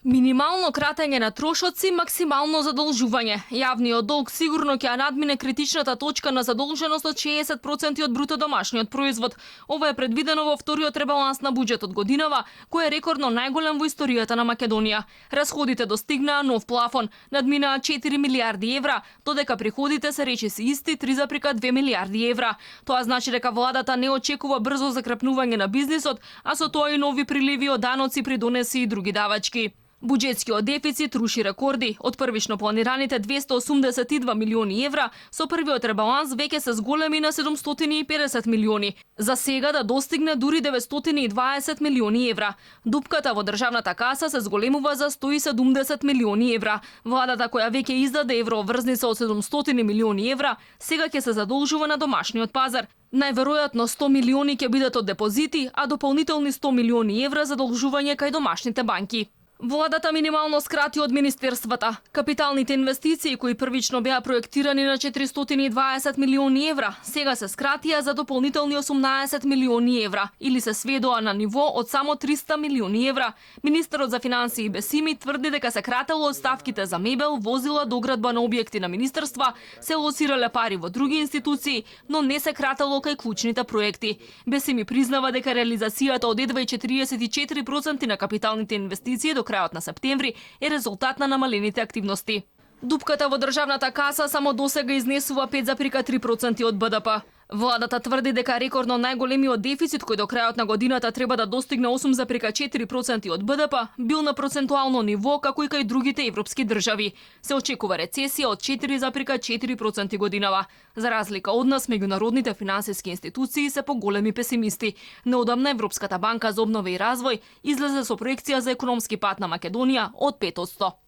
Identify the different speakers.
Speaker 1: Минимално кратење на трошоци, максимално задолжување. Јавниот долг сигурно ќе надмине критичната точка на задолженост од 60% од бруто домашниот производ. Ова е предвидено во вториот ребаланс на буџетот годинава, кој е рекордно најголем во историјата на Македонија. Расходите достигнаа нов плафон, надминаа 4 милиарди евра, додека приходите се речиси исти 3,2 милиарди евра. Тоа значи дека владата не очекува брзо закрепнување на бизнисот, а со тоа и нови приливи од даноци, придонеси и други давачки. Буџетскиот дефицит руши рекорди. Од првично планираните 282 милиони евра, со првиот ребаланс веќе се зголеми на 750 милиони. За сега да достигне дури 920 милиони евра. Дупката во државната каса се зголемува за 170 милиони евра. Владата која веќе издаде евроврзница од 700 милиони евра, сега ќе се задолжува на домашниот пазар. Најверојатно 100 милиони ќе бидат од депозити, а дополнителни 100 милиони евра задолжување кај домашните банки. Владата минимално скрати од министерствата. Капиталните инвестиции кои првично беа проектирани на 420 милиони евра, сега се скратија за дополнителни 18 милиони евра или се сведоа на ниво од само 300 милиони евра. Министерот за финансии Бесими тврди дека се кратело од ставките за мебел, возила, доградба на објекти на министерства, се лосирале пари во други институции, но не се кратело кај клучните проекти. Бесими признава дека реализацијата од едва 44% на капиталните инвестиции до крајот на септември е резултат на намалените активности. Дупката во државната каса само досега изнесува 5,3% од БДП. Владата тврди дека рекордно најголемиот дефицит кој до крајот на годината треба да достигне 8,4% од БДП бил на процентуално ниво како и кај другите европски држави. Се очекува рецесија од 4,4% годинава. За разлика од нас, меѓународните финансиски институции се поголеми песимисти. Неодамна Европската банка за обнова и развој излезе со проекција за економски пат на Македонија од 5%.